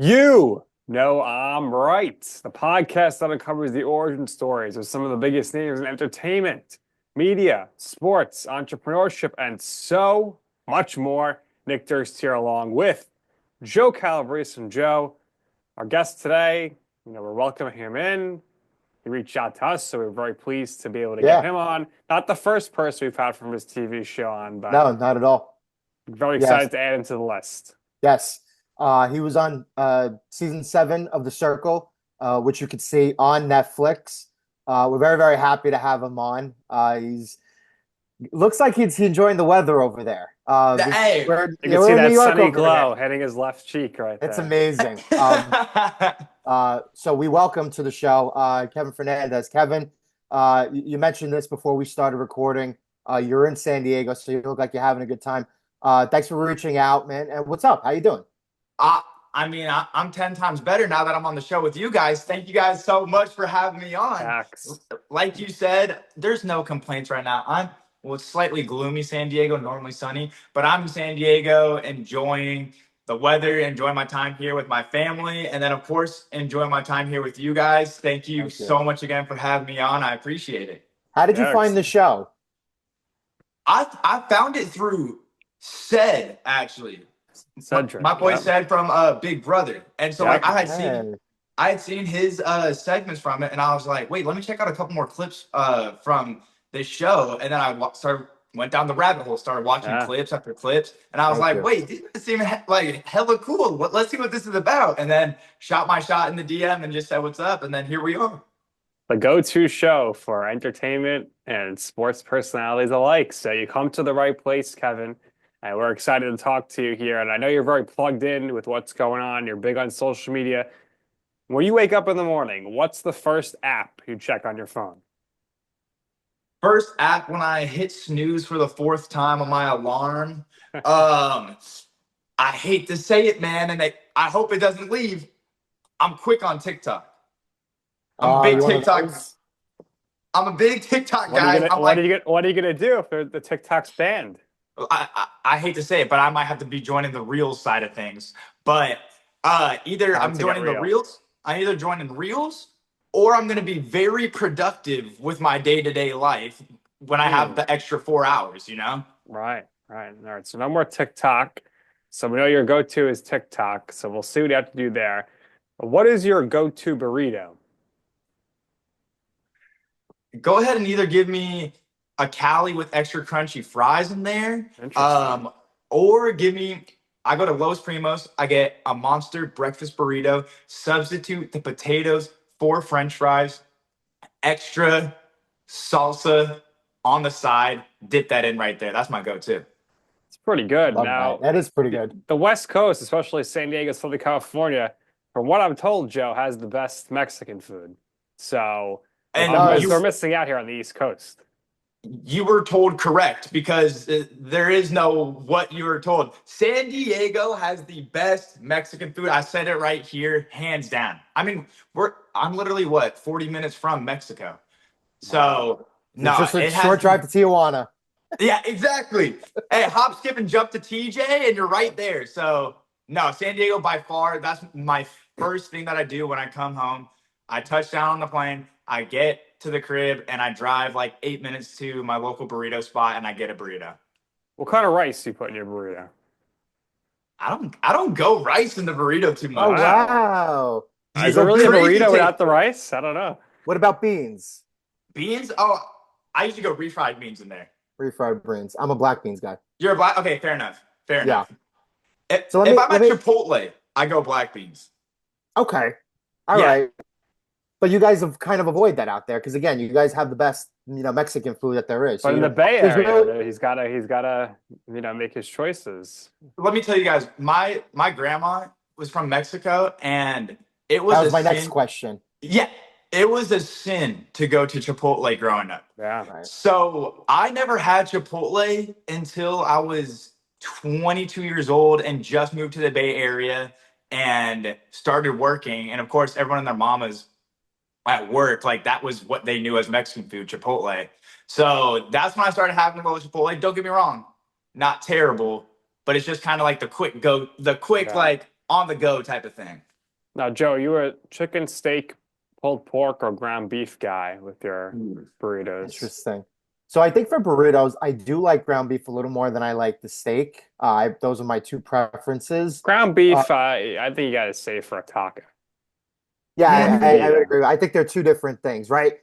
You know I'm right. The podcast that uncovers the origin stories of some of the biggest names in entertainment, media, sports, entrepreneurship, and so much more. Nick Durst here along with Joe Calabrese and Joe. Our guest today, we're welcoming him in. He reached out to us, so we're very pleased to be able to get Yeah, him on. Not the first person we've had from his TV show on, but no, not at all. very Yes, excited to add him to the list. yes. He was on season 7 of The Circle, which you could see on Netflix. We're very, very happy to have him on. He's looks like he's enjoying the weather over there. Hey, You can see We're in New that York sunny over here. glow hitting his left cheek right It's there. amazing. So we welcome to the show Kevin Fernandez. Kevin, you mentioned this before we started recording. You're in San Diego, so you look like you're having a good time. Thanks for reaching out, man. And what's up? How you doing? I, I'm 10 times better now that I'm on the show with you guys. Thank you guys so much for having me on. Facts. Like you said, there's no complaints right now. It's slightly gloomy San Diego, normally sunny, but I'm in San Diego enjoying the weather, enjoying my time here with my family, and then, of course, enjoying my time here with you guys. Thank you Thank you. so much again for having me on. I appreciate it. How did you Facts. find the show? I found it through actually. Cedric. My boy Yep. said from Big Brother, and so Yep. I had seen his segments from it, and I was like, wait, let me check out a couple more clips from this show, and then went down the rabbit hole, started watching Yeah. clips after clips, and I was Thank like, you. wait, this seems like hella cool. Let's see what this is about, and then shot my shot in the DM and just said what's up, and then here we are. The go-to show for entertainment and sports personalities alike. So you come to the right place, Kevin. And we're excited to talk to you here. And I know you're very plugged in with what's going on. You're big on social media. When you wake up in the morning, what's the first app you check on your phone? First app when I hit snooze for the fourth time on my alarm. I hate to say it, man, and I hope it doesn't leave. I'm quick on TikTok. I'm a big You one of TikTok. those? I'm a big TikTok What are you guy. gonna what are you gonna do if the TikTok's banned? I hate to say it, but I might have to be joining the Reels side of things. But either Time I'm to get joining the real. Reels, I'm either joining Reels, or I'm going to be very productive with my day-to-day life when I have the extra 4 hours. Right. All right. So no more TikTok. So we know your go-to is TikTok. So we'll see what you have to do there. What is your go-to burrito? Go ahead and either give me a Cali with extra crunchy fries in there, Interesting. or give me. I go to Los Primos. I get a monster breakfast burrito. Substitute the potatoes for French fries. Extra salsa on the side. Dip that in right there. That's my go-to. It's pretty good. Love Now, that. That is pretty good. the West Coast, especially San Diego, Southern California, from what I'm told, Joe has the best Mexican food. So And we're missing out here on the East Coast. you were told correct, because there is no what you were told. San Diego has the best Mexican food. I said it right here, hands down. I mean, I'm literally 40 minutes from Mexico. So It's just a short drive to Tijuana. Yeah, exactly. Hey, hop, skip, and jump to TJ, and you're right there. So no, San Diego by far. That's my first thing that I do when I come home. I touch down on the plane. I get to the crib and I drive like 8 minutes to my local burrito spot and I get a burrito. What kind of rice do you put in your burrito? I don't go rice in the burrito too much. Oh, wow. Is it really a Crazy burrito take. without the rice? I don't know. What about beans? Beans? Oh, I usually go refried beans in there. Refried beans. I'm a black beans guy. You're a black? Okay, fair enough. Fair enough. If, So if I'm at Chipotle, I go black beans. Okay. All Yeah. right. But you guys have kind of avoid that out there because again, you guys have the best, Mexican food that there is. But So in the you- Bay there's Area, no- he's gotta make his choices. Let me tell you guys, my grandma was from Mexico, and it was that was a my sin. next question. Yeah, it was a sin to go to Chipotle growing up. Yeah. Right. So I never had Chipotle until I was 22 years old and just moved to the Bay Area and started working. And of course, everyone and their mamas at work, like that was what they knew as Mexican food, Chipotle. So that's when I started having a little Chipotle. Don't get me wrong, not terrible, but it's just kind of like the quick Yeah. like on the go type of thing. Now, Joe, you a chicken, steak, pulled pork, or ground beef guy with your burritos? Interesting. So I think for burritos, I do like ground beef a little more than I like the steak. Those are my two preferences. Ground Uh, beef, I think you gotta save for a taco. yeah, I would Yeah. agree. I think they're two different things, right?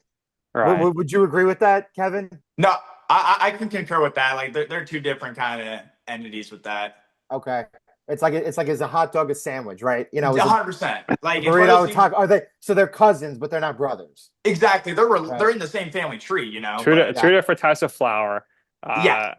Right. Would you agree with that, Kevin? No, I can concur with that. Like they're two different kind of entities with that. Okay. It's like is a hot dog a sandwich, right? Is a 100%. Like it's one of those burrito a things. taco? Are they so they're cousins, but they're not brothers, Exactly. right? They're in the same family tree, Two but Yeah. two different types of flour. yeah. Uh,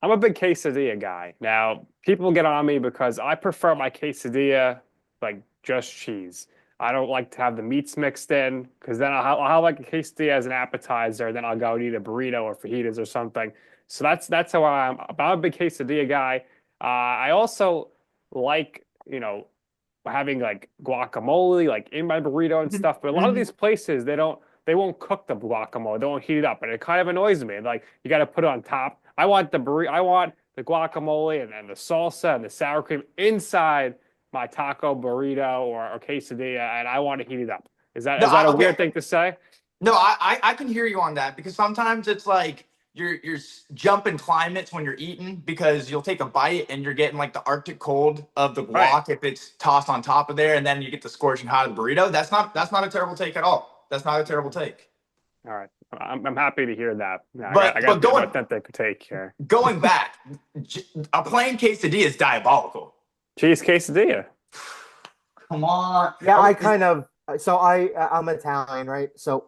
I'm a big quesadilla guy. Now, people get on me because I prefer my quesadilla like just cheese. I don't like to have the meats mixed in because then I'll have like a quesadilla as an appetizer, then I'll go and eat a burrito or fajitas or something. So that's how I'm a big quesadilla guy. I also like, having like guacamole like in my burrito and stuff. But a lot of Mhm. these places they won't cook the guacamole. They won't heat it up, and it kind of annoys me. Like you got to put it on top. I want the guacamole and the salsa and the sour cream inside my taco burrito or quesadilla, and I want to heat it up. Is that No, is that a okay. weird thing to say? No, I can hear you on that because sometimes it's like you're jumping climates when you're eating because you'll take a bite and you're getting like the Arctic cold of the Right. guac if it's tossed on top of there, and then you get the scorching hot of the burrito. That's not a terrible take at all. That's not a terrible take. All right. I'm happy to hear that. Yeah, I But got the going authentic take here. going back, a plain quesadilla is diabolical. Cheese quesadilla. Come on. Yeah, I kind of so I'm Italian, right? So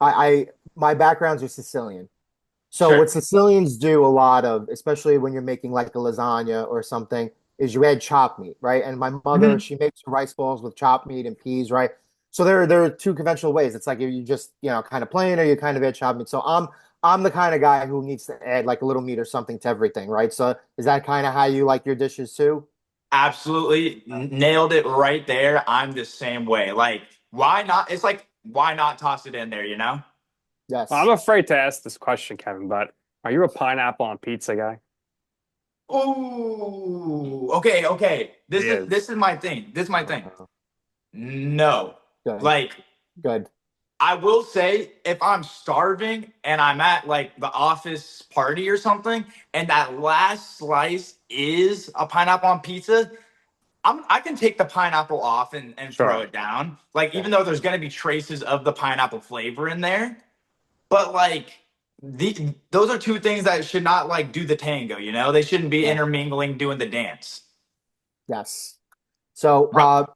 I my backgrounds are Sicilian. So Sure. what Sicilians do a lot of, especially when you're making like a lasagna or something, is you add chopped meat, right? And my mother, Mhm. she makes rice balls with chopped meat and peas, right? So there are two conventional ways. It's like you just, kind of plain or you kind of add chopped meat. So I'm the kind of guy who needs to add like a little meat or something to everything, right? So is that kind of how you like your dishes too? Absolutely nailed it right there. I'm the same way. Like, why not? It's like, why not toss it in there, you know? Well, I'm Yes. afraid to ask this question, Kevin, but are you a pineapple on pizza guy? Ooh, okay, okay. He This is. is my thing. This is my thing. Uh, No. good. Like, Good. I will say if I'm starving and I'm at like the office party or something, and that last slice is a pineapple on pizza, I can take the pineapple off and throw Sure. it down. Like, Yeah. even though there's gonna be traces of the pineapple flavor in there, but like those are two things that should not like do the tango, you know? They shouldn't be Yeah. intermingling doing the dance. Yes. So Right,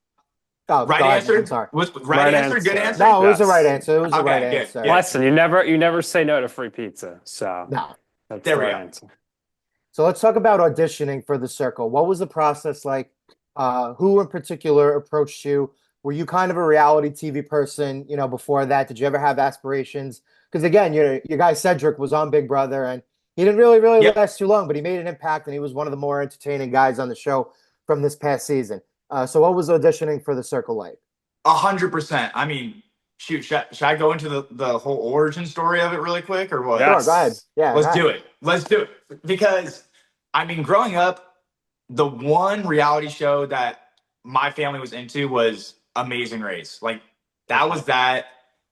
oh, right go ahead. I'm answer? sorry. Was right Right answer, good answer. answer? No, it was the right Yes. answer. It was the right Okay, good, answer. good. Listen, you never say no to free pizza. So No. that's There the we right go. answer. So let's talk about auditioning for the circle. What was the process like? Who in particular approached you? Were you kind of a reality TV person, before that? Did you ever have aspirations? Because again, your guy Cedric was on Big Brother and he didn't really Yep, last too long, but he made an impact and he was one of the more entertaining guys on the show from this past season. So what was auditioning for the circle like? 100%. I mean, shoot, should I go into the whole origin story of it really quick or what? Sure, go ahead. Yes. Yeah, go Let's ahead. do it. Let's do it. Because I mean, growing up, the one reality show that my family was into was Amazing Race. Like that Okay. was that.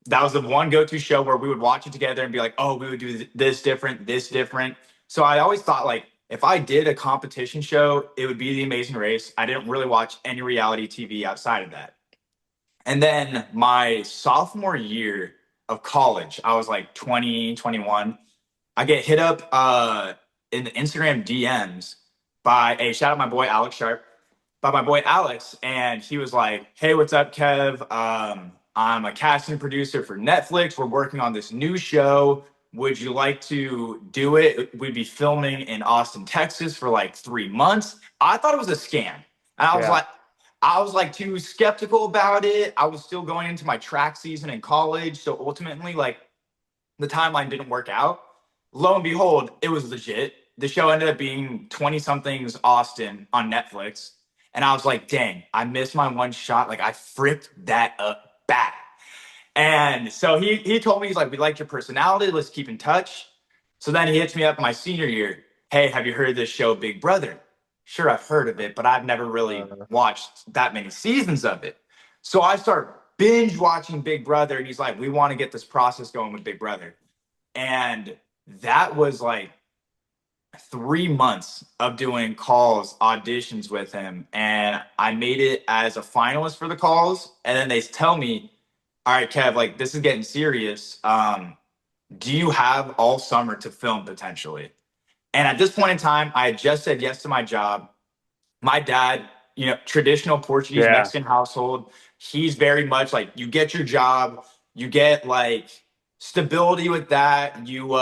That was the one go-to show where we would watch it together and be like, "Oh, we would do this different, this different." So I always thought like if I did a competition show, it would be The Amazing Race. I didn't really watch any reality TV outside of that. And then my sophomore year of college, I was like 20, 21. I get hit up in the Instagram DMs by a shout out my boy Alex Sharp, by my boy Alex, and he was like, "Hey, what's up, Kev? I'm a casting producer for Netflix. We're working on this new show. Would you like to do it? We'd be filming in Austin, Texas for like 3 months." I thought it was a scam, and Yeah. I was like too skeptical about it. I was still going into my track season in college, so ultimately, like the timeline didn't work out. Lo and behold, it was legit. The show ended up being 20 somethings Austin on Netflix. And I was like, dang, I missed my one shot. Like I fricked that up bad. And so he told me, he's like, "We liked your personality. Let's keep in touch." So then he hits me up my senior year. "Hey, have you heard of this show, Big Brother?" Sure, I've heard of it, but I've never really Uh, watched that many seasons of it. So I start binge watching Big Brother, and he's like, we want to get this process going with Big Brother. And that was like 3 months of doing calls, auditions with him. And I made it as a finalist for the calls. And then they tell me, all right, Kev, like this is getting serious. Do you have all summer to film potentially? And at this point in time, I had just said yes to my job. My dad, traditional Portuguese Yeah. Mexican household, he's very much like you get your job, you get like stability with that, you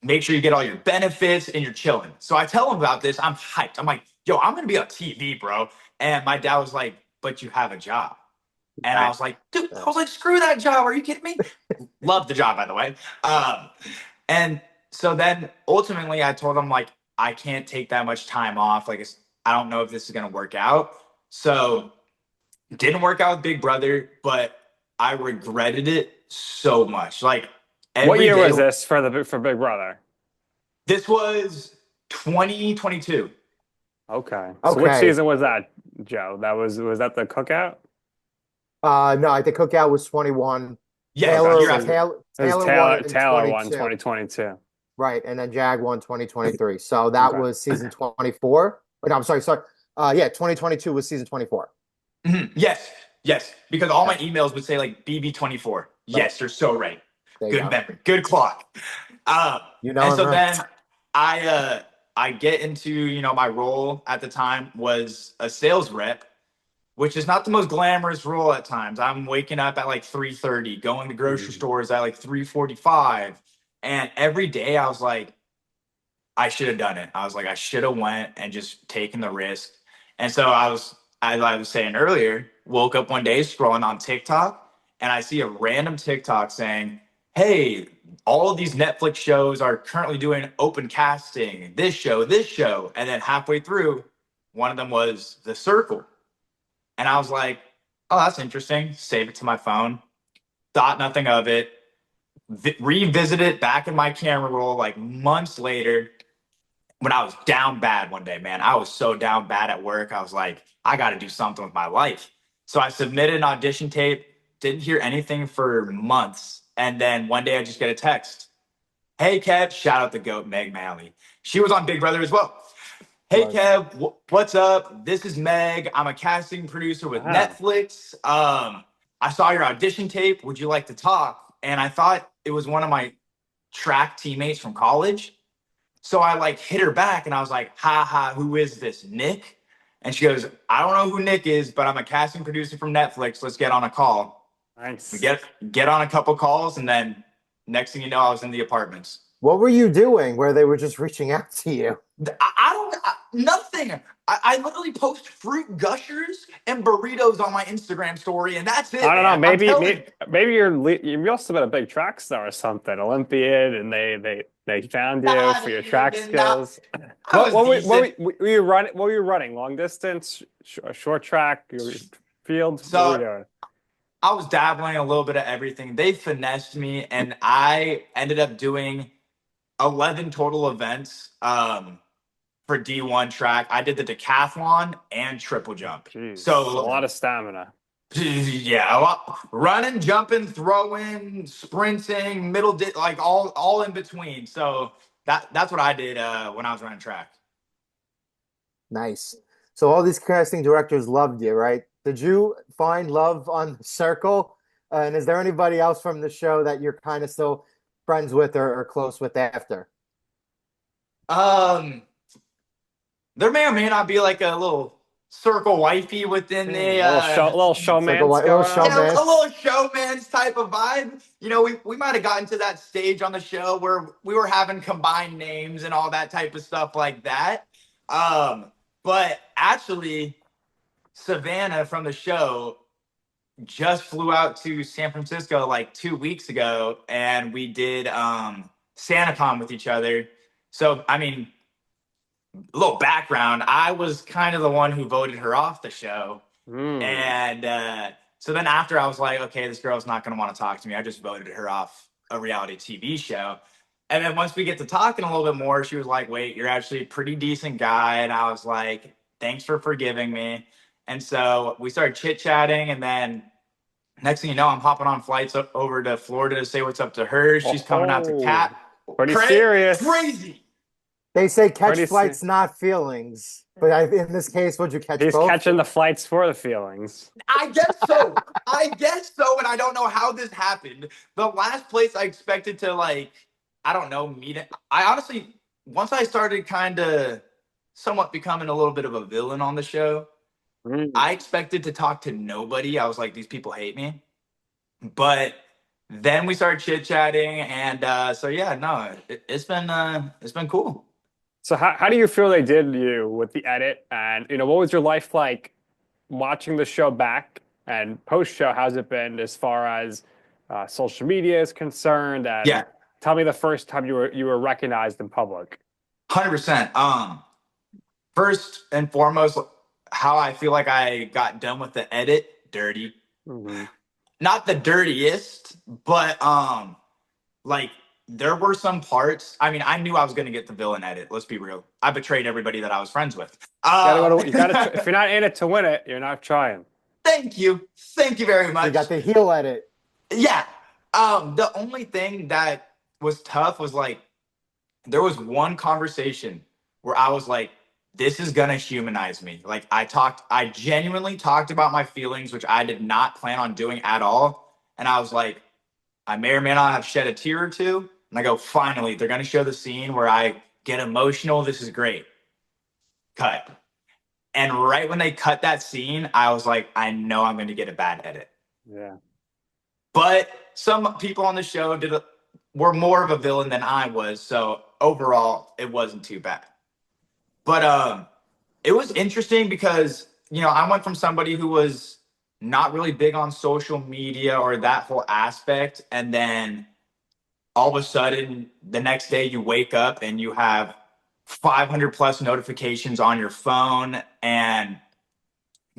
make sure you get all your benefits and you're chilling. So I tell him about this, I'm hyped. I'm like, yo, I'm gonna be on TV, bro. And my dad was like, but you have a job. And I Right. was like, dude, I was like, screw that job. Are you kidding me? Love the job, by the way. And so then ultimately I told him like, I can't take that much time off. Like, I don't know if this is going to work out. So didn't work out with Big Brother, but I regretted it so much. Like What every year day, was this for Big Brother? this was 2022. Okay. So which Okay. season was that, Joe? Was that the cookout? No, I think Cookout was 21. Yes, Okay. you're So asking. Taylor won in Taylor won 22. 2022. Right, and then Jag won 2023. So that Okay. was season 24. Oh, no, I'm sorry. Yeah, 2022 was season 24. Mhm. Yes, because all my Yeah, emails would say like BB24. right. Yes, you're so right. There you Good go. memory, good clock. Uh, You know and him so right. then I get into my role at the time was a sales rep, which is not the most glamorous role at times. I'm waking up at like 3:30, going to grocery Mhm. stores at like 3:45, and every day I was like, I should have done it. I was like, I should have went and just taken the risk. And so as I was saying earlier, woke up one day scrolling on TikTok, and I see a random TikTok saying, hey, all of these Netflix shows are currently doing open casting, this show, this show. And then halfway through, one of them was The Circle. And I was like, oh, that's interesting. Save it to my phone. Thought nothing of it. Revisit it back in my camera roll like months later when I was down bad one day, man. I was so down bad at work. I was like, I got to do something with my life. So I submitted an audition tape, didn't hear anything for months. And then one day I just get a text. Hey, Kev, shout out the GOAT, Meg Malley. She was on Big Brother as well. Hey, Was. Kev, what's up? This is Meg. I'm a casting producer with Wow. Netflix. I saw your audition tape. Would you like to talk? And I thought it was one of my track teammates from college. So I like hit her back and I was like, ha ha, who is this, Nick? And she goes, I don't know who Nick is, but I'm a casting producer from Netflix. Let's get on a call. We Nice. get on a couple calls, and then next thing you know, I was in the apartments. What were you doing where they were just reaching out to you? I don't nothing. I literally post fruit gushers and burritos on my Instagram story, and that's it, I don't know. man. I'm telling you. Maybe you must have been a big track star or something, Olympian, and they found you for Not your track even. Not, skills. I was decent. What were you running? What were you running? Long distance, short track, field? What were you So doing? I was dabbling a little bit of everything. They finessed me, and I ended up doing 11 total events for D1 track. I did the decathlon and triple jump. Jeez, a So, lot of stamina. yeah, a lot, running, jumping, throwing, sprinting, like all in between. So that's what I did when I was running track. Nice. So all these casting directors loved you, right? Did you find love on the Circle? And is there anybody else from the show that you're kind of still friends with or close with after? Um, there may or may not be like a little circle wifey within the Little Circle, showmance little going on. yeah, a showmance. little showman's type of vibe. We might have gotten to that stage on the show where we were having combined names and all that type of stuff like that. But actually, Savannah from the show just flew out to San Francisco like 2 weeks ago, and we did SantaCon with each other. So, I mean, a little background: I was kind of the one who voted her off the show. Hmm. And so then after I was like, okay, this girl's not going to want to talk to me. I just voted her off a reality TV show. And then once we get to talking a little bit more, she was like, wait, you're actually a pretty decent guy. And I was like, thanks for forgiving me. And so we started chit-chatting, and then next thing you know, I'm hopping on flights over to Florida to say what's up to her. She's coming out to Cat. Pretty serious. Crazy. They say catch Pretty flights, not feelings. But in this case, would you catch He's both? catching the flights for the feelings. I guess so. And I don't know how this happened. The last place I expected to, like, I don't know, meet it. I honestly, once I started kind of somewhat becoming a little bit of a villain on the show, I expected to talk to nobody. I was like, these people hate me. But then we started chit-chatting, and so yeah, no, it's been cool. So how do you feel they did you with the edit? And what was your life like watching the show back and post-show? How's it been as far as social media is concerned? And Yeah. tell me the first time you were recognized in public. 100%. First and foremost, how I feel like I got done with the edit, dirty. Mm-hmm. Not the dirtiest, but like there were some parts. I mean, I knew I was going to get the villain edit. Let's be real. I betrayed everybody that I was friends with. If you're not in it to win it, you're not trying. Thank you very much. You got the heel edit. Yeah. The only thing that was tough was like there was one conversation where I was like, this is gonna humanize me. Like I genuinely talked about my feelings, which I did not plan on doing at all. And I was like, I may or may not have shed a tear or two. And I go, finally, they're gonna show the scene where I get emotional. This is great. Cut. And right when they cut that scene, I was like, I know I'm gonna get a bad edit. Yeah. But some people on the show were more of a villain than I was. So overall, it wasn't too bad. But it was interesting because, I went from somebody who was not really big on social media or that whole aspect. And then all of a sudden, the next day you wake up and you have 500 plus notifications on your phone. And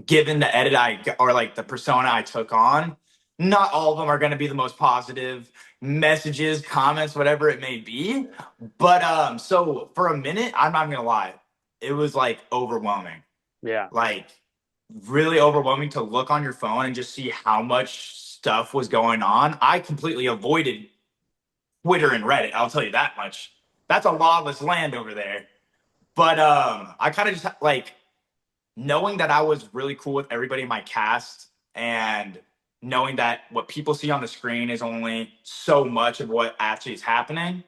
given the edit or like the persona I took on, not all of them are going to be the most positive messages, comments, whatever it may be. But so for a minute, I'm not going to lie, it was like overwhelming. Yeah. Like really overwhelming to look on your phone and just see how much stuff was going on. I completely avoided Twitter and Reddit. I'll tell you that much. That's a lawless land over there. But I kind of just like knowing that I was really cool with everybody in my cast and knowing that what people see on the screen is only so much of what actually is happening.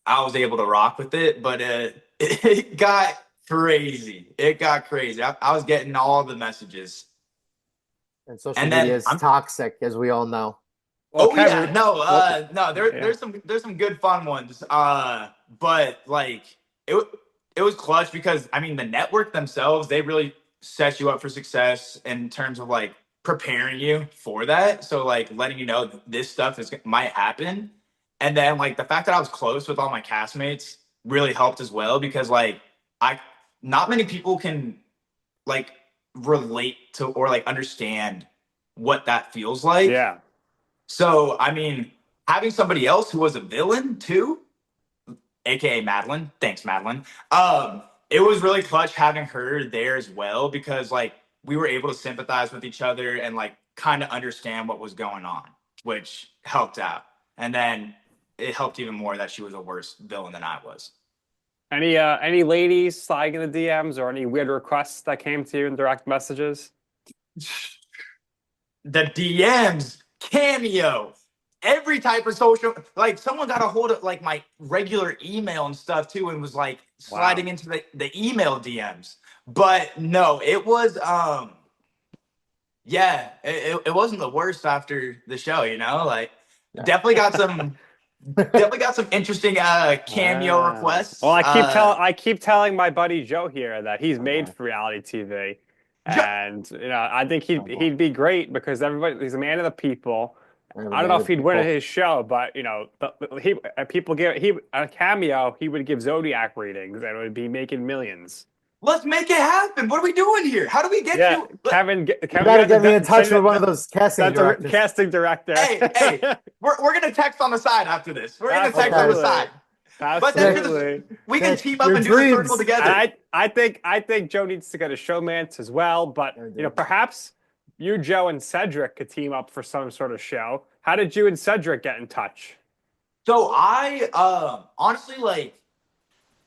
I was able to rock with it, but it got crazy. I was getting all the messages. And social media is toxic, as we all know. Well, Kevin, there's some good fun ones. But like it was clutch because I mean the network themselves, they really set you up for success in terms of like preparing you for that. So like letting you know this stuff might happen. And then like the fact that I was close with all my castmates really helped as well because like not many people can like relate to or like understand what that feels like. Yeah. So I mean, having somebody else who was a villain too, aka Madeline. Thanks, Madeline. It was really clutch having her there as well because like we were able to sympathize with each other and like kind of understand what was going on, which helped out. And then it helped even more that she was a worse villain than I was. Any ladies sliding in the DMs or any weird requests that came to you in direct messages? The DMs, Cameo, every type of social, like someone got a hold of like my regular email and stuff too and was like sliding into the email DMs. But no, it was it wasn't the worst after the show, like definitely got some interesting cameo requests. Well, I keep telling my buddy Joe here that he's made for reality TV. And I think he'd be great because he's a man of the people. I don't know if he'd win his show, but people give a cameo. He would give Zodiac readings, and it would be making millions. Let's make it happen. What are we doing here? How do we get you? Kevin, you gotta get me in touch with one of those casting directors. Casting director. Hey, we're gonna text on the side after this. We're gonna text on the side. But that's just, Absolutely. we can Nick, team up your and do the circle dreams. together. And I think Joe needs to get a showmance as well. But Yeah, dude. perhaps you, Joe, and Cedric could team up for some sort of show. How did you and Cedric get in touch? So I honestly, like,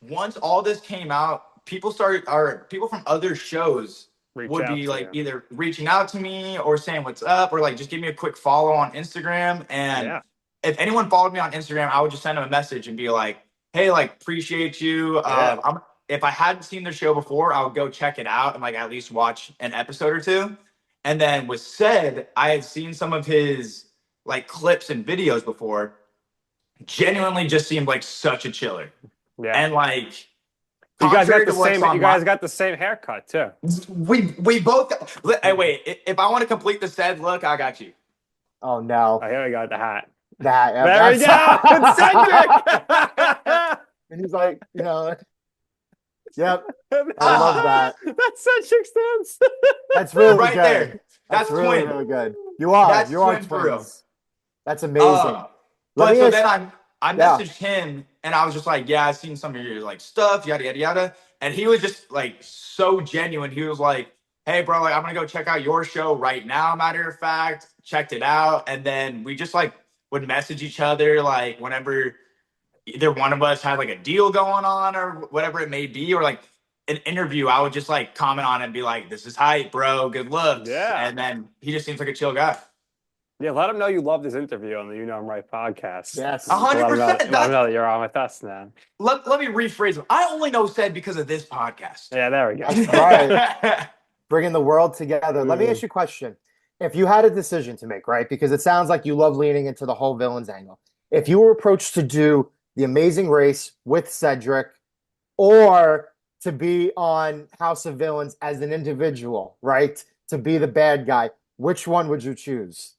once all this came out, people from other shows Reach would out be to like you. either reaching out to me or saying what's up or like just give me a quick follow on Instagram. And Yeah. if anyone followed me on Instagram, I would just send them a message and be like, "Hey, like, appreciate you. Yeah. If I hadn't seen the show before, I would go check it out and like at least watch an episode or two." And then with said, I had seen some of his like clips and videos before. Genuinely, just seemed like such a chiller. Yeah. And like, You guys got contrary the to what's same. on You guys got the same haircut too. we both. Hey, wait. If I want to complete the said look, I got you. Oh no. Oh, here we go. The hat. That There we go. It's Cedric. And he's like, yep. I love that. That's Cedric stance. That's really Right good. there. That's That's really, twin. really good. You are. That's You are twin for real. twins. That's amazing. Let But me so ask- then I Yeah. messaged him and I was just like, yeah, I've seen some of your like stuff, yada yada yada. And he was just like so genuine. He was like, hey bro, like I'm gonna go check out your show right now, matter of fact. Checked it out. And then we just like would message each other like whenever either one of us had like a deal going on or whatever it may be, or like an interview, I would just like comment on it and be like, this is hype, bro, good looks. Yeah. And then he just seems like a chill guy. Yeah, let him know you loved his interview on the You Know I'm Right podcast. Yes. 100%. Let him know that you're on with us now. Let me rephrase it. I only know said because of this podcast. Yeah, there we go. That's right. Bringing the world together. Let me ask you a question. If you had a decision to make, right? Because it sounds like you love leaning into the whole villains angle. If you were approached to do The Amazing Race with Cedric or to be on House of Villains as an individual, right? To be the bad guy, which one would you choose?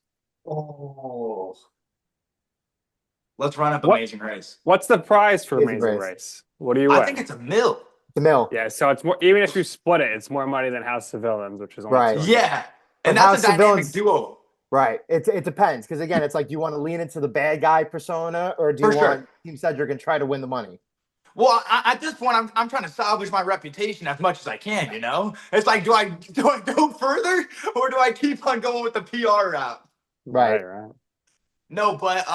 Oh. Let's run up What- Amazing Race. What's the prize for Amazing Amazing Race. Race? What do you win? I think it's a mill. The Mill. Yeah, so it's more. Even if you split it, it's more money than House of Villains, which is only Right. 200. Yeah. And But that's a House of dynamic Villains- duo. Right. It depends. Because again, it's like, do you want to lean into the bad guy persona or do you For sure. want Team Cedric and try to win the money? Well, at this point, I'm trying to salvage my reputation as much as I can. It's like, do I go further or do I keep on going with the PR route? Right. Right. No, but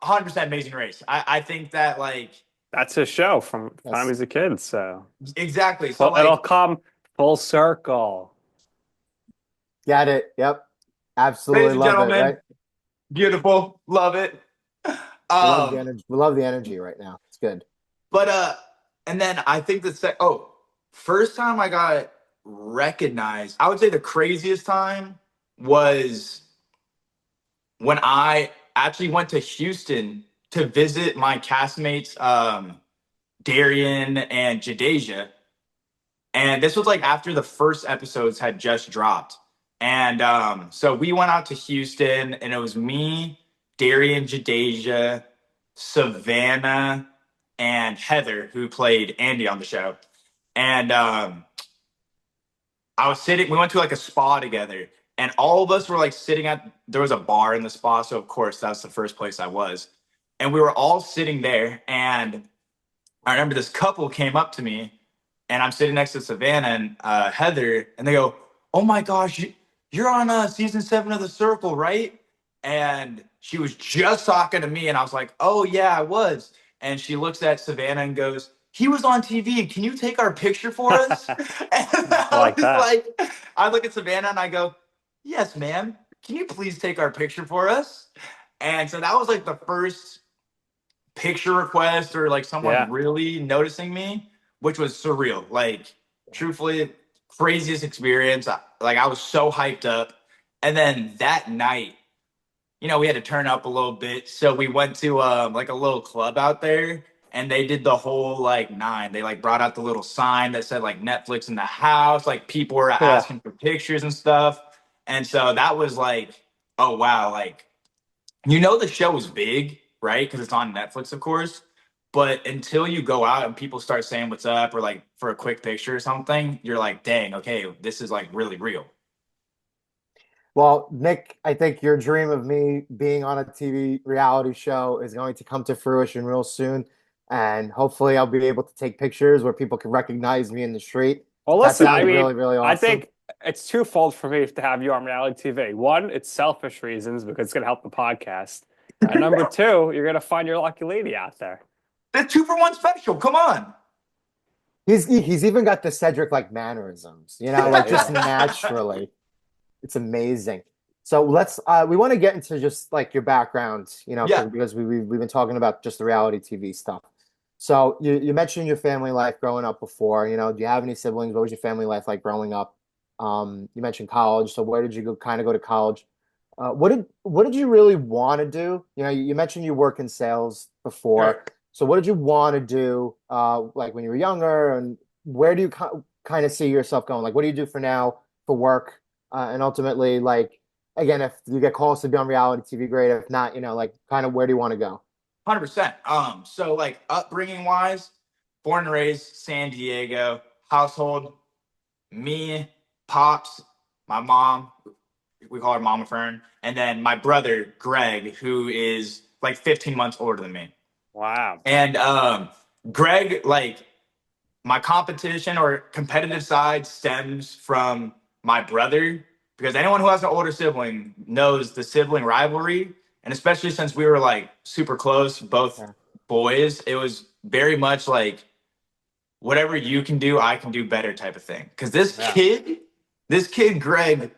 100% Amazing Race. I think that like That's his show from Yes. time he's a kid. So exactly. So well, like, it'll come full circle. Get it. Yep. Absolutely Ladies and love it. gentlemen, Right. beautiful, love it. We love the energy. We love the energy right now. It's good. But and then I think first time I got recognized, I would say the craziest time was when I actually went to Houston to visit my castmates, Darian and Jadeja. And this was like after the first episodes had just dropped. And so we went out to Houston and it was me, Darian, Jadeja, Savannah, and Heather, who played Andy on the show. And we went to like a spa together, and all of us were like there was a bar in the spa. So of course, that's the first place I was. And we were all sitting there. And I remember this couple came up to me, and I'm sitting next to Savannah and Heather, and they go, "Oh my gosh, you're on season 7 of The Circle, right?" And she was just talking to me, and I was like, "Oh yeah, I was." And she looks at Savannah and goes, "He was on TV. Can you take our picture for us?" And I look at Savannah and I go, "Yes, ma'am. Can you please take our picture for us?" And so that was like the first picture request or like someone really noticing me, which was surreal. Like, truthfully, craziest experience. I was so hyped up. And then that night, we had to turn up a little bit. So we went to like a little club out there, and they did the whole like 9. They like brought out the little sign that said like Netflix in the house. Like people were asking for pictures and stuff. And so that was like, oh wow, like the show is big, right? Because it's on Netflix, of course. But until you go out and people start saying what's up or like for a quick picture or something, you're like, dang, okay, this is like really real. Well, Nick, I think your dream of me being on a TV reality show is going to come to fruition real soon. And hopefully I'll be able to take pictures where people can recognize me in the street. Well, That listen, I sounds mean, really, really I awesome. think it's twofold for me to have you on reality TV. One, it's selfish reasons because it's going to help the podcast. And number two, you're going to find your lucky lady out there. The 2-for-1 special. Come on. He's even got the Cedric like mannerisms, like just Yeah. naturally. It's amazing. So we want to get into just like your background, Yeah. because we've been talking about just the reality TV stuff. So you mentioned your family life growing up before, do you have any siblings? What was your family life like growing up? You mentioned college. So where did you go to college? What did you really want to do? You mentioned you work in sales before. Sure. So what did you want to do like when you were younger, and where do you kind of see yourself going? Like what do you do for now for work? And ultimately, like again, if you get calls to be on reality TV, great. If not, like kind of where do you want to go? 100%. So like upbringing wise, born and raised San Diego household, me, pops, my mom, we call her Mama Fern, and then my brother Greg, who is like 15 months older than me. Wow. And Greg, like my competition or competitive side stems from my brother because anyone who has an older sibling knows the sibling rivalry. And especially since we were like super close, both Yeah. boys, it was very much like whatever you can do, I can do better type of thing. Because Yeah. this kid, Greg,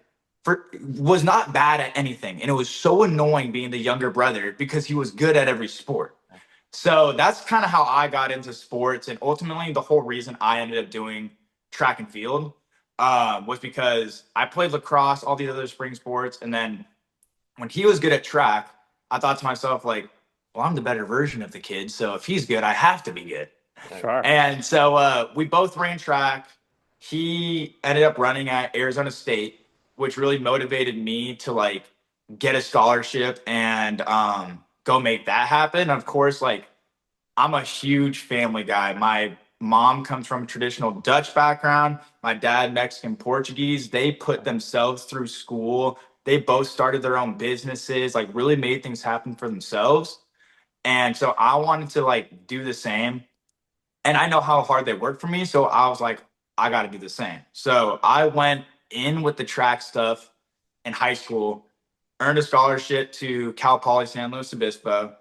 was not bad at anything. And it was so annoying being the younger brother because he was good at every sport. So that's kind of how I got into sports. And ultimately, the whole reason I ended up doing track and field was because I played lacrosse, all these other spring sports. And then when he was good at track, I thought to myself, like, well, I'm the better version of the kid. So if he's good, I have to be good. Sure. And so we both ran track. He ended up running at Arizona State, which really motivated me to like get a scholarship and go make that happen. Of course, like I'm a huge family guy. My mom comes from a traditional Dutch background. My dad, Mexican Portuguese. They put themselves through school. They both started their own businesses, like really made things happen for themselves. And so I wanted to like do the same. And I know how hard they work for me. So I was like, I got to do the same. So I went in with the track stuff in high school, earned a scholarship to Cal Poly San Luis Obispo,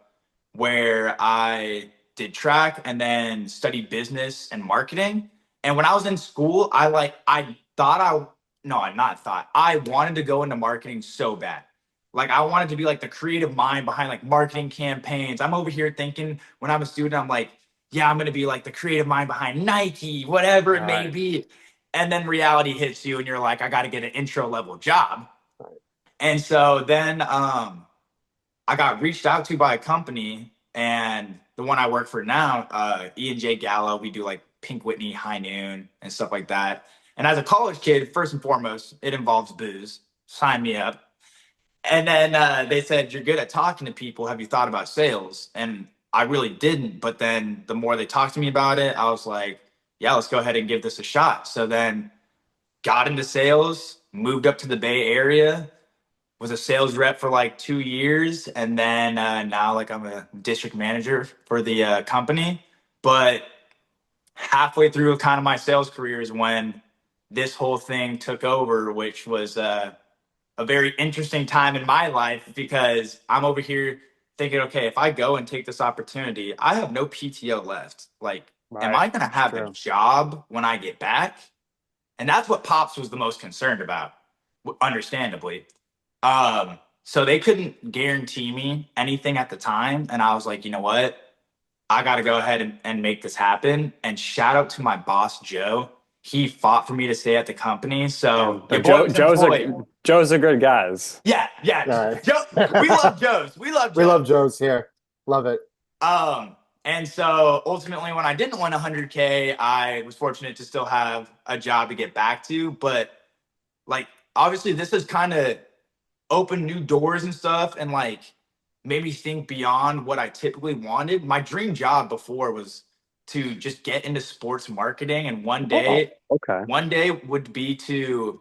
where I did track and then studied business and marketing. And when I was in school, I thought I no, I not thought I wanted to go into marketing so bad. Like I wanted to be like the creative mind behind like marketing campaigns. I'm over here thinking when I'm a student, I'm like, yeah, I'm gonna be like the creative mind behind Nike, whatever it may Right. be. And then reality hits you and you're like, I gotta get an intro level job. And so then I got reached out to by a company, and the one I work for now, E&J Gallo, we do like Pink Whitney, High Noon, and stuff like that. And as a college kid, first and foremost, it involves booze. Sign me up. And then they said, you're good at talking to people. Have you thought about sales? And I really didn't. But then the more they talked to me about it, I was like, yeah, let's go ahead and give this a shot. So then got into sales, moved up to the Bay Area, was a sales rep for like 2 years, and then now like I'm a district manager for the company. But halfway through kind of my sales career is when this whole thing took over, which was a very interesting time in my life because I'm over here thinking, okay, if I go and take this opportunity, I have no PTO left. Like, am Right. I going to It's have a true. job when I get back? And that's what Pops was the most concerned about, understandably. So they couldn't guarantee me anything at the time. And I was like, you know what? I got to go ahead and make this happen. And shout out to my boss, Joe. He fought for me to stay at the company. Yeah. So your But boy was employed. Joe's a good guys. Yeah, yeah. All Joe, we right. love Joe's. We love We love Joe's. Joe's here. Love it. And so ultimately, when I didn't win 100K, I was fortunate to still have a job to get back to. But like, obviously, this has kind of opened new doors and stuff, and like made me think beyond what I typically wanted. My dream job before was to just get into sports marketing, and Oh, okay. one day would be to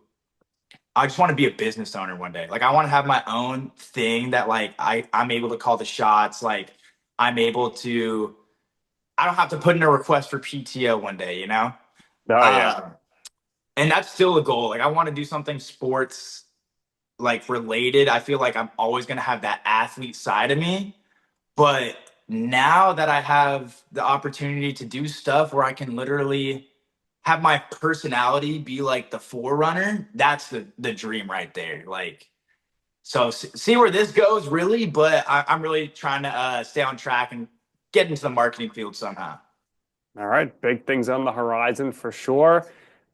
I just want to be a business owner one day. Like I want to have my own thing that like I'm able to call the shots. Like I'm able to I don't have to put in a request for PTO one day, you know? Oh yeah. Uh, and that's still a goal. Like I want to do something sports like related. I feel like I'm always going to have that athlete side of me. But now that I have the opportunity to do stuff where I can literally have my personality be like the forerunner, that's the dream right there. Like, so see where this goes, really. But I'm really trying to stay on track and get into the marketing field somehow. All right, big things on the horizon for sure.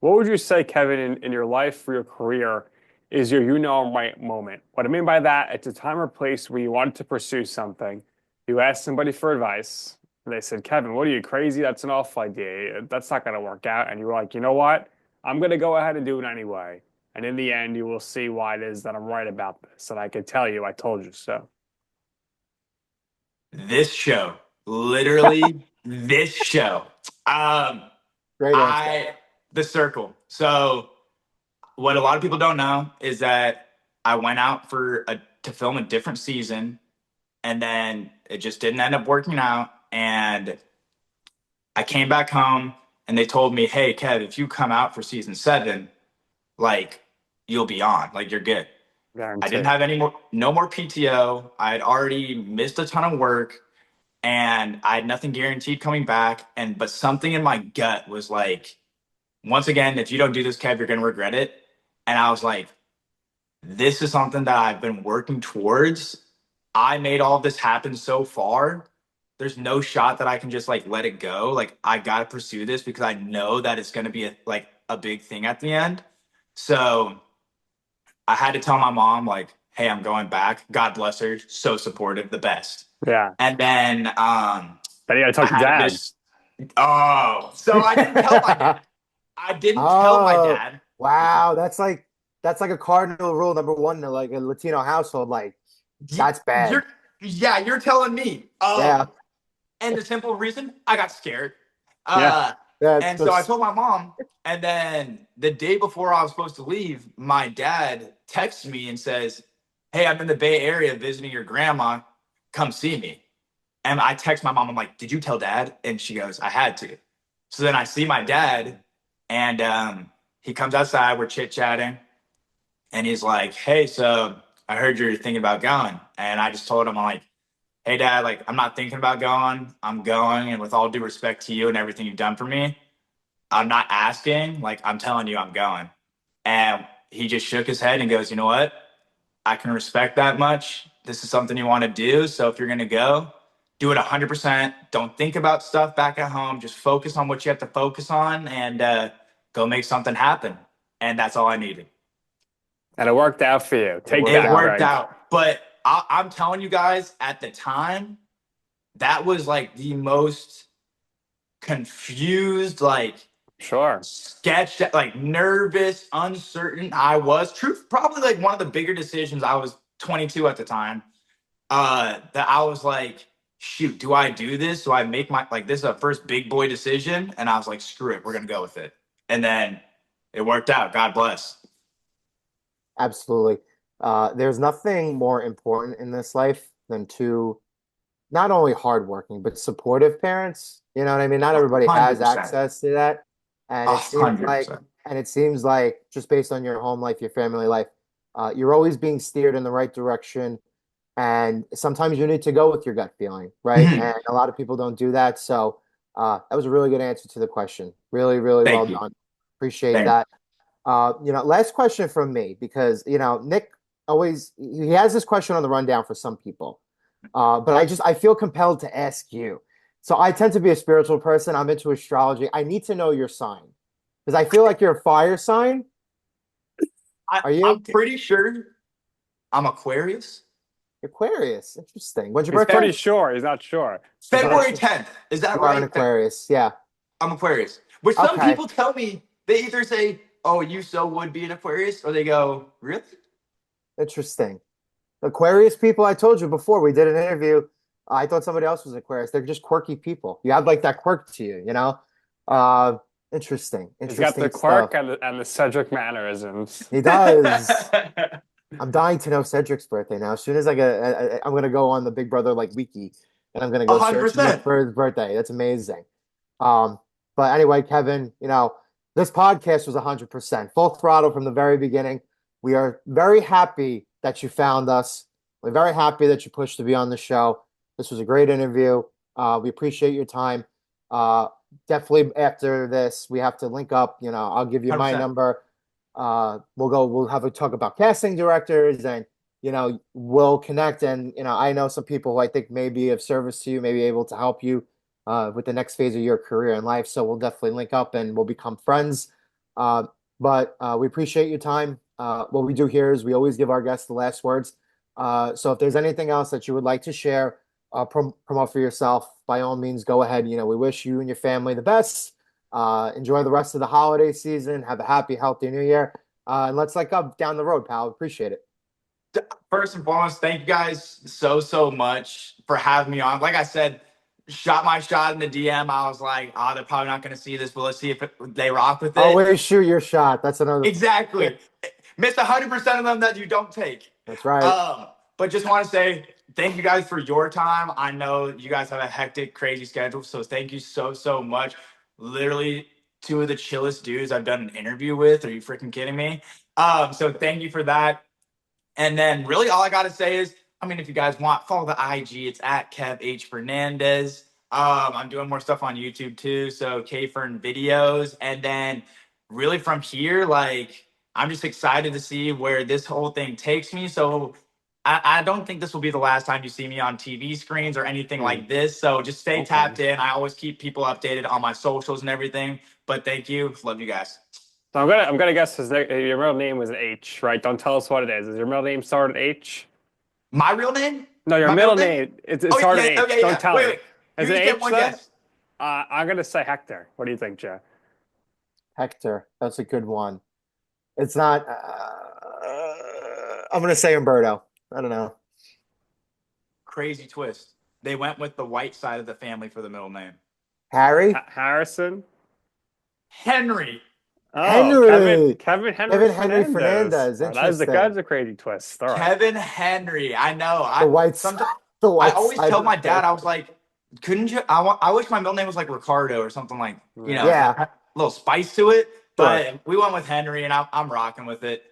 What would you say, Kevin, in your life for your career is your you know right moment? What I mean by that, it's a time or place where you wanted to pursue something. You asked somebody for advice, and they said, Kevin, what are you crazy? That's an awful idea. That's not going to work out. And you were like, you know what? I'm going to go ahead and do it anyway. And in the end, you will see why it is that I'm right about this. And I can tell you, I told you so. This show, literally this show. Um, Great answer. I the circle. So what a lot of people don't know is that I went out to film a different season, and then it just didn't end up working out. And I came back home, and they told me, "Hey, Kev, if you come out for season 7, like you'll be on, like you're good." I didn't Guarantee. have no more PTO. I had already missed a ton of work, and I had nothing guaranteed coming back. But something in my gut was like, once again, if you don't do this, Kev, you're gonna regret it. And I was like, this is something that I've been working towards. I made all this happen so far. There's no shot that I can just like let it go. Like I gotta pursue this because I know that it's gonna be a big thing at the end. So I had to tell my mom, like, hey, I'm going back. God bless her. So supportive, the best. Yeah. And then Then you got to I talk to had a dad. miss. Oh, so I didn't tell my dad. I didn't tell my Oh, dad. wow. That's like a cardinal rule number one in like a Latino household. Like that's bad. You're yeah, you're telling me. Yeah. And the simple reason I got scared. Yeah. Uh, That's and so I just told my mom, and then the day before I was supposed to leave, my dad texts me and says, "Hey, I'm in the Bay Area visiting your grandma. Come see me." And I text my mom. I'm like, "Did you tell dad?" And she goes, "I had to." So then I see my dad, and he comes outside. We're chit chatting, and he's like, "Hey, so I heard you're thinking about going." And I just told him, I'm like, "Hey, dad, like, I'm not thinking about going. I'm going. And with all due respect to you and everything you've done for me, I'm not asking. Like, I'm telling you, I'm going." And he just shook his head and goes, "You know what? I can respect that much. This is something you want to do. So if you're going to go, do it 100%. Don't think about stuff back at home. Just focus on what you have to focus on and go make something happen." And that's all I needed. And it worked out for you. it Take worked It that, out. worked Greg. out. But I'm telling you guys, at the time, that was like the most confused, like Sure. sketched, like nervous, uncertain I was. Truth, probably like one of the bigger decisions. I was 22 at the time. That I was like, shoot, do I do this? Do I make my like this is a first big boy decision? And I was like, screw it, we're gonna go with it. And then it worked out. God bless. Absolutely. There's nothing more important in this life than two not only hardworking but supportive parents. You know what I mean? Not everybody has 100%. access to that, and A it seems hundred like, percent. just based on your home life, your family life, you're always being steered in the right direction. And sometimes you need to go with your gut feeling, right? Mhm. And a lot of people don't do that. So that was a really good answer to the question. Really, really well Thank you. done. Appreciate Thank that. Last question from me because Nick always he has this question on the rundown for some people, but I feel compelled to ask you. So I tend to be a spiritual person. I'm into astrology. I need to know your sign because I feel like you're a fire sign. Are I'm you pretty sure I'm Aquarius. Aquarius? Interesting. When's your He's birthday? pretty sure. He's not sure. He's not February sure. 10th. Is that You are an right? Aquarius. Yeah. I'm Aquarius. Which some Okay. people tell me they either say, "Oh, you so would be an Aquarius," or they go, "Really?" Interesting. Aquarius people, I told you before we did an interview. I thought somebody else was Aquarius. They're just quirky people. You have like that quirk to you, you know? Uh, Interesting. He's got the Interesting stuff. quirk and the Cedric mannerisms. He does. I'm dying to know Cedric's birthday now. As soon as I'm gonna go on the Big Brother like wiki, and I'm gonna A go hundred search him percent. for his birthday. That's amazing. But anyway, Kevin, this podcast was 100% full throttle from the very beginning. We are very happy that you found us. We're very happy that you pushed to be on the show. This was a great interview. We appreciate your time. Definitely after this, we have to link up. I'll give you my 100%. number. We'll have a talk about casting directors and, we'll connect. And, I know some people who I think may be of service to you, may be able to help you with the next phase of your career in life. So we'll definitely link up and we'll become friends. But we appreciate your time. What we do here is we always give our guests the last words. So if there's anything else that you would like to share, promote for yourself, by all means, go ahead. We wish you and your family the best. Enjoy the rest of the holiday season. Have a happy, healthy new year. And let's link up down the road, pal. Appreciate it. First and foremost, thank you guys so much for having me on. Like I said, shot my shot in the DM. I was like, they're probably not going to see this, but let's see if they rock with it. Always shoot your shot. That's another. Exactly. Miss 100% of them that you don't take. That's right. But just want to say thank you guys for your time. I know you guys have a hectic, crazy schedule, so thank you so much. Literally two of the chillest dudes I've done an interview with. Are you freaking kidding me? So thank you for that. And then really all I got to say is, if you guys want, follow the IG. It's at Kev H. Fernandez. I'm doing more stuff on YouTube too. So K-Fern videos. And then really from here, I'm just excited to see where this whole thing takes me. So I don't think this will be the last time you see me on TV screens or anything like this. So just stay tapped in. I always keep people updated on my socials and everything. But thank you. Love you guys. So I'm gonna guess your middle name was an H, right? Don't tell us what it is. Is your middle name started with H? My real name? No, your middle name. It started with H. Okay, Don't tell me. Wait. Is You it get H one though? guess. I'm gonna say Hector. What do you think, Joe? Hector. That's a good one. It's not. I'm gonna say Umberto. I don't know. Crazy twist. They went with the white side of the family for the middle name. Harry? Harrison? Henry. Oh, Henry. Kevin Henry Kevin Henry Fernandez. Fernandez. Oh, Interesting. that's a crazy twist. All right. Kevin Henry. I know. The white sometimes the white I always side tell of my the dad, I was like, couldn't you? I wish my middle name was like Ricardo or something like, Yeah. a little spice to it. Sure. But we went with Henry, and I'm rocking with it.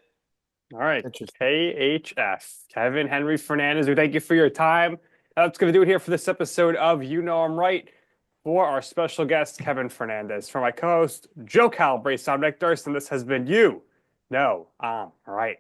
All right. Interesting. KHF. Kevin Henry Fernandez. We thank you for your time. That's going to do it here for this episode of You Know I'm Right. For our special guest, Kevin Fernandez. For my co-host, Joe Calabrese, I'm Nick Durst, and this has been You Know I'm Right.